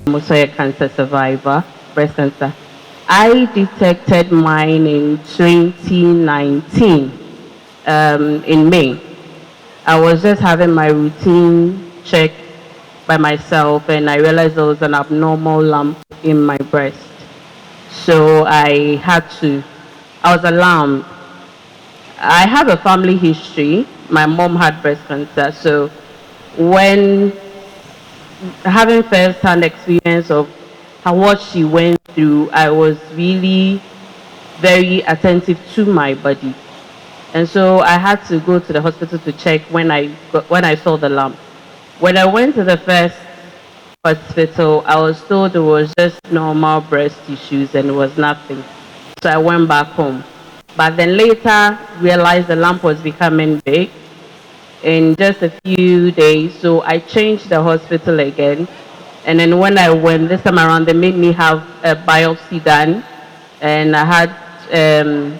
I'm also a cancer survivor, breast cancer. I detected mine in 2019, in May. I was just having my routine check by myself, and I realized there was an abnormal lump in my breast. So I was alarmed. I have a family history. My mom had breast cancer. So when having first-hand experience of how what she went through, I was really very attentive to my body. And so I had to go to the hospital to check when I saw the lump. When I went to the first hospital, I was told it was just normal breast tissues and it was nothing. So I went back home. But then later realized the lump was becoming big in just a few days. So I changed the hospital again. And then when I went this time around, they made me have a biopsy done. And I had an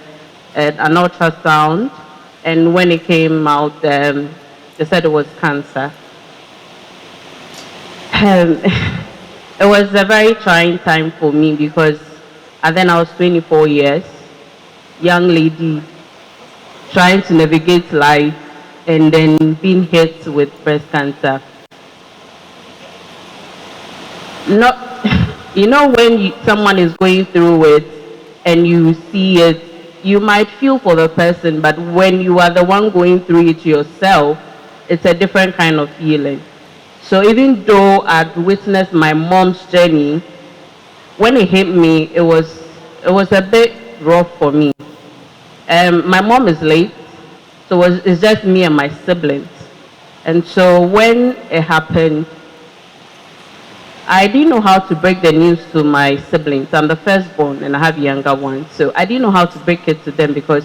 ultrasound. And when it came out, they said it was cancer. It was a very trying time for me because then I was 24 years, young lady, trying to navigate life and then being hit with breast cancer. Not, when someone is going through it and you see it, you might feel for the person, but when you are the one going through it yourself, it's a different kind of feeling. So even though I'd witnessed my mom's journey, when it hit me, it was a bit rough for me. My mom is late, so it's just me and my siblings. And so when it happened, I didn't know how to break the news to my siblings. I'm the firstborn and I have younger ones. So I didn't know how to break it to them because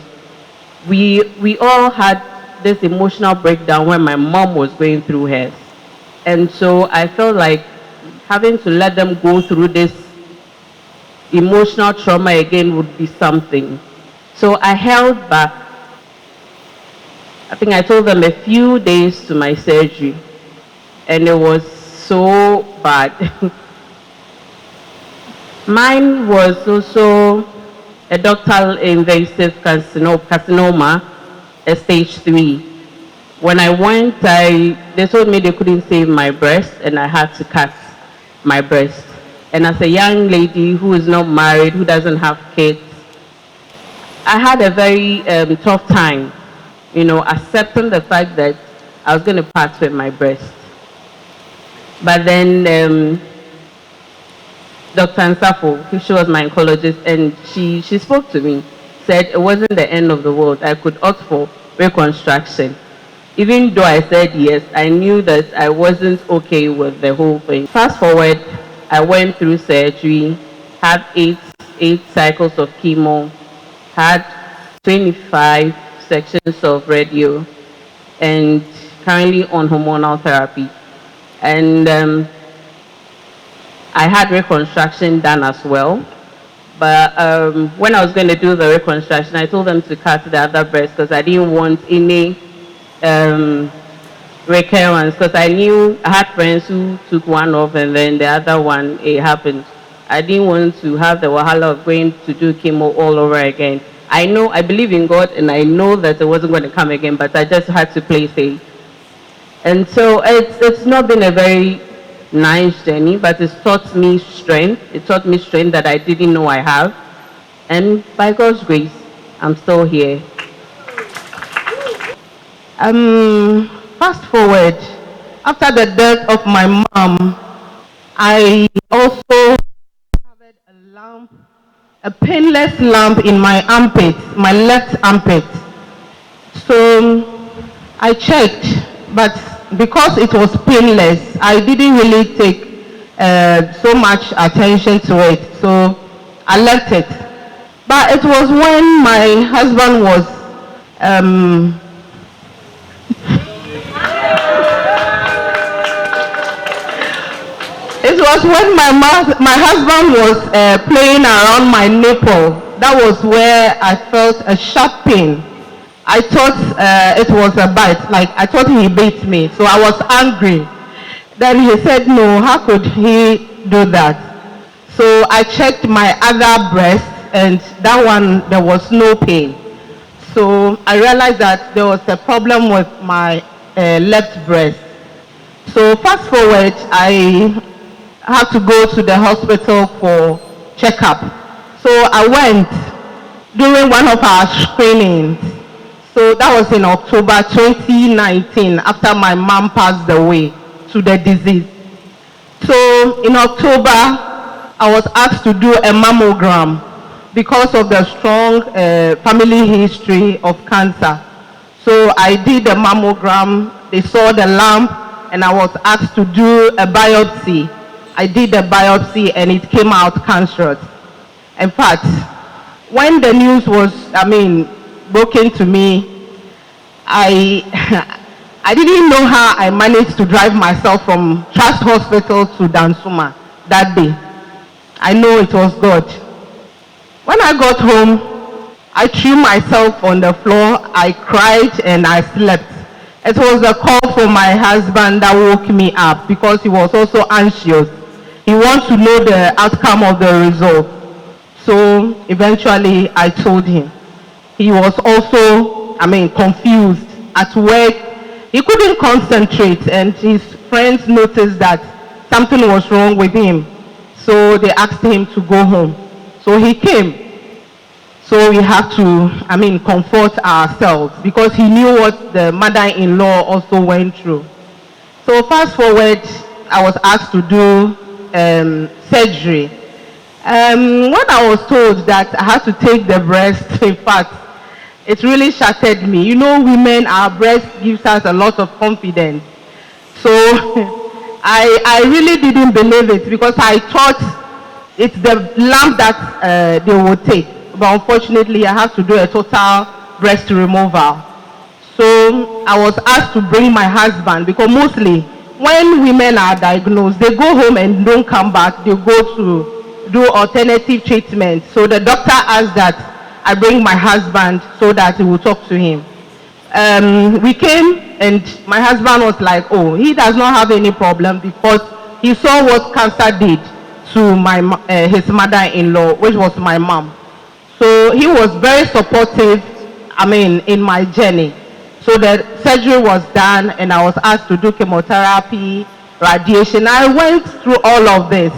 we all had this emotional breakdown when my mom was going through hers. And so I felt like having to let them go through this emotional trauma again would be something. So I held back. I think I told them a few days to my surgery, and it was so bad. Mine was also a ductal invasive carcinoma, a stage 3. When I went, they told me they couldn't save my breast, and I had to cut my breast. And as a young lady who is not married, who doesn't have kids, I had a very tough time, accepting the fact that I was going to part with my breast. But then Dr. Ansafo, she was my oncologist, and she spoke to me, said it wasn't the end of the world. I could opt for reconstruction. Even though I said yes, I knew that I wasn't okay with the whole thing. Fast forward, I went through surgery, had eight cycles of chemo, had 25 sections of radio, and currently on hormonal therapy. And I had reconstruction done as well. But when I was going to do the reconstruction, I told them to cut the other breast because I didn't want any recurrence, because I knew I had friends who took one off and then the other one, it happened. I didn't want to have the wahala of going to do chemo all over again. I believe in God, and I know that it wasn't going to come again, but I just had to play safe. And so it's not been a very nice journey, but it's taught me strength. It taught me strength that I didn't know I have. And by God's grace, I'm still here. Fast forward, after the death of my mom, I also covered a lump, a painless lump in my armpit, my left armpit. So I checked, but because it was painless, I didn't really take so much attention to it. So I left it. But it was when my husband was it was when my husband was playing around my nipple. That was where I felt a sharp pain. I thought it was a bite, like I thought he bit me, so I was angry. Then he said, no, how could he do that? So I checked my other breast, and that one, there was no pain. So I realized that there was a problem with my left breast. So fast forward, I had to go to the hospital for checkup. So I went during one of our screenings. So that was in October 2019, after my mom passed away to the disease. So in October, I was asked to do a mammogram because of the strong family history of cancer. So I did a mammogram, they saw the lump, and I was asked to do a biopsy. I did a biopsy and it came out cancerous. In fact, when the news was, broken to me, I didn't know how I managed to drive myself from Trust Hospital to Dansuma that day. I know it was God. When I got home, I threw myself on the floor, I cried and I slept. It was a call from my husband that woke me up because he was also anxious. He wants to know the outcome of the result. So eventually I told him. He was also, confused at work. He couldn't concentrate and his friends noticed that something was wrong with him. So they asked him to go home. So he came. So we have to, comfort ourselves because he knew what the mother-in-law also went through. So fast forward, I was asked to do surgery. When I was told that I had to take the breast, in fact, it really shattered me. You know, women, our breast gives us a lot of confidence. So I really didn't believe it because I thought it's the lump that they would take. But unfortunately, I have to do a total breast removal. So I was asked to bring my husband because mostly when women are diagnosed, they go home and don't come back. They go to do alternative treatment. So the doctor asked that I bring my husband so that he will talk to him. We came and my husband was like, oh, he does not have any problem because he saw what cancer did to his mother-in-law, which was my mom. So he was very supportive, in my journey. So the surgery was done and I was asked to do chemotherapy, radiation. I went through all of this.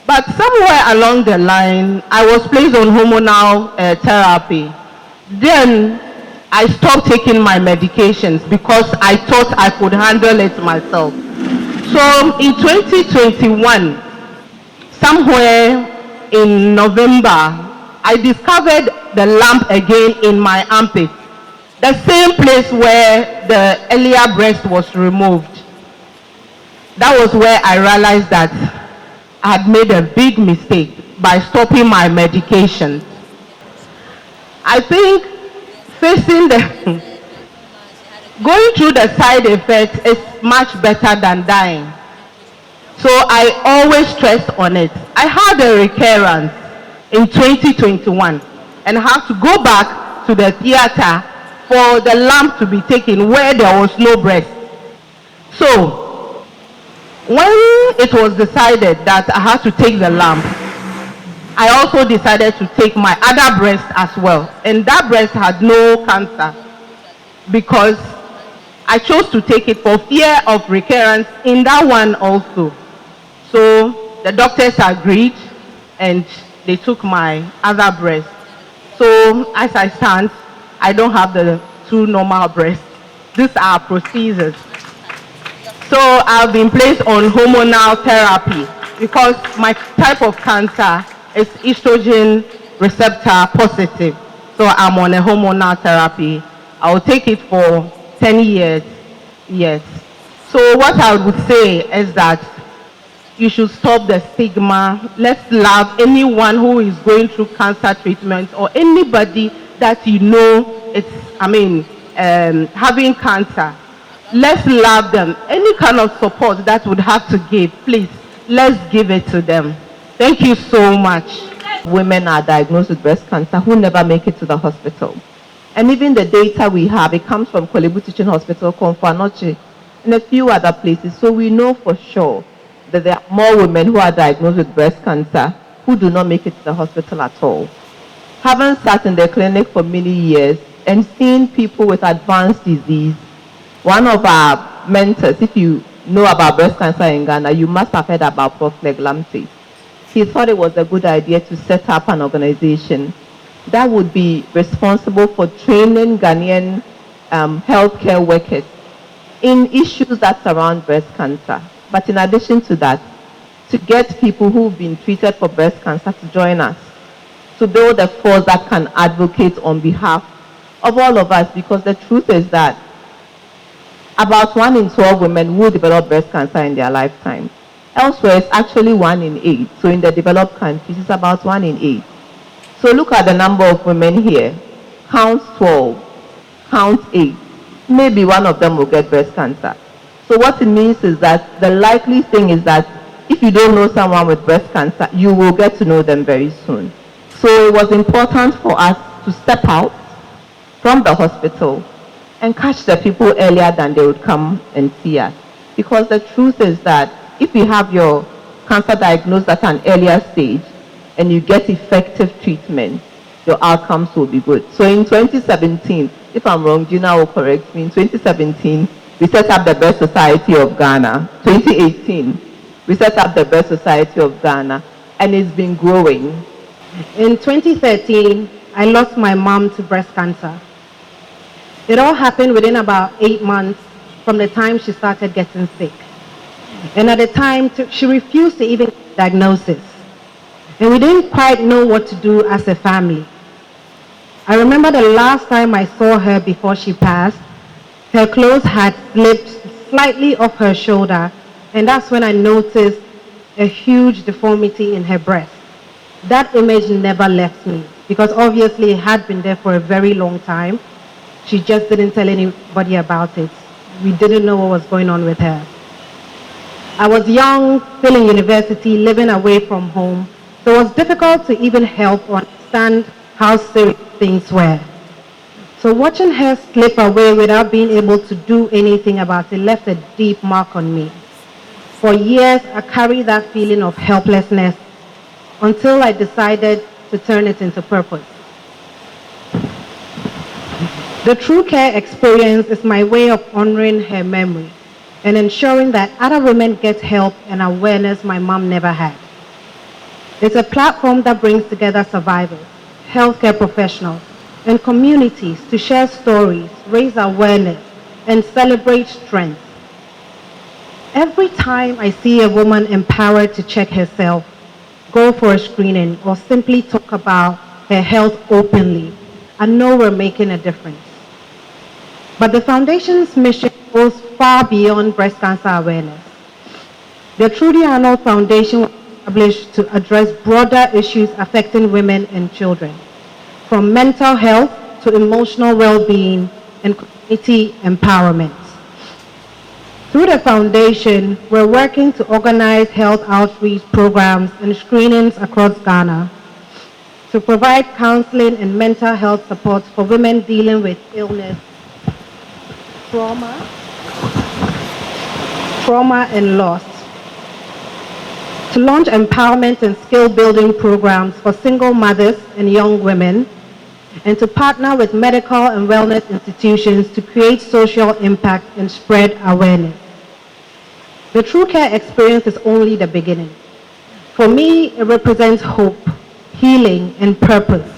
But somewhere along the line, I was placed on hormonal therapy. Then I stopped taking my medications because I thought I could handle it myself. So in 2021, somewhere in November, I discovered the lump again in my armpit, the same place where the earlier breast was removed. That was where I realized that I had made a big mistake by stopping my medication. I think facing going through the side effects is much better than dying. So I always stress on it. I had a recurrence in 2021 and have to go back to the theater for the lump to be taken where there was no breast. So when it was decided that I had to take the lump, I also decided to take my other breast as well. And that breast had no cancer because I chose to take it for fear of recurrence in that one also. So the doctors agreed and they took my other breast. So as I stand, I don't have the two normal breasts. These are procedures. So I've been placed on hormonal therapy because my type of cancer is estrogen receptor positive. So I'm on a hormonal therapy. I will take it for 10 years. Yes. So what I would say is that you should stop the stigma. Let's love anyone who is going through cancer treatment or anybody that you know it's, having cancer. Let's love them. Any kind of support that would have to give, please, let's give it to them. Thank you so much. Women are diagnosed with breast cancer who never make it to the hospital. And even the data we have, it comes from Korle Bu Teaching Hospital, Komfo Anokye. in a few other places. So we know for sure that there are more women who are diagnosed with breast cancer who do not make it to the hospital at all. Having sat in the clinic for many years and seen people with advanced disease, one of our mentors, if you know about breast cancer in Ghana, you must have heard about Prof. Lamte. He thought it was a good idea to set up an organization that would be responsible for training Ghanaian healthcare workers in issues that surround breast cancer. But in addition to that, to get people who've been treated for breast cancer to join us, to build a force that can advocate on behalf of all of us, because the truth is that about 1 in 12 women will develop breast cancer in their lifetime. Elsewhere, it's actually 1 in 8. So in the developed countries, it's about 1 in 8. So look at the number of women here. Count 12, count 8. Maybe one of them will get breast cancer. So what it means is that the likely thing is that if you don't know someone with breast cancer, you will get to know them very soon. So it was important for us to step out from the hospital and catch the people earlier than they would come and see us. Because the truth is that if you have your cancer diagnosed at an earlier stage and you get effective treatment, your outcomes will be good. So in 2017, if I'm wrong, Gina will correct me, in 2017, we set up the Breast Society of Ghana. 2018, we set up the Breast Society of Ghana, and it's been growing. In 2013, I lost my mom to breast cancer. It all happened within about 8 months from the time she started getting sick. And at the time, she refused to even get diagnosis. And we didn't quite know what to do as a family. I remember the last time I saw her before she passed, her clothes had slipped slightly off her shoulder, and that's when I noticed a huge deformity in her breast. That image never left me, because obviously it had been there for a very long time. She just didn't tell anybody about it. We didn't know what was going on with her. I was young, still in university, living away from home, so it was difficult to even help or understand how serious things were. So watching her slip away without being able to do anything about it left a deep mark on me. For years, I carried that feeling of helplessness until I decided to turn it into purpose. The True Care experience is my way of honoring her memory and ensuring that other women get help and awareness my mom never had. It's a platform that brings together survivors, healthcare professionals, and communities to share stories, raise awareness, and celebrate strength. Every time I see a woman empowered to check herself, go for a screening, or simply talk about her health openly, I know we're making a difference. But the Foundation's mission goes far beyond breast cancer awareness. The Trudy Arnold Foundation was established to address broader issues affecting women and children, from mental health to emotional well-being and community empowerment. Through the foundation, we're working to organize health outreach programs and screenings across Ghana to provide counseling and mental health support for women dealing with illness, trauma and loss, to launch empowerment and skill-building programs for single mothers and young women, and to partner with medical and wellness institutions to create social impact and spread awareness. The True Care experience is only the beginning. For me, it represents hope, healing, and purpose.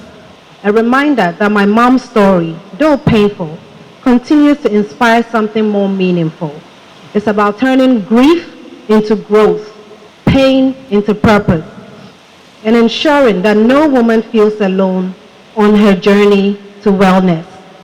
A reminder that my mom's story, though painful, continues to inspire something more meaningful. It's about turning grief into growth, pain into purpose, and ensuring that no woman feels alone on her journey to wellness.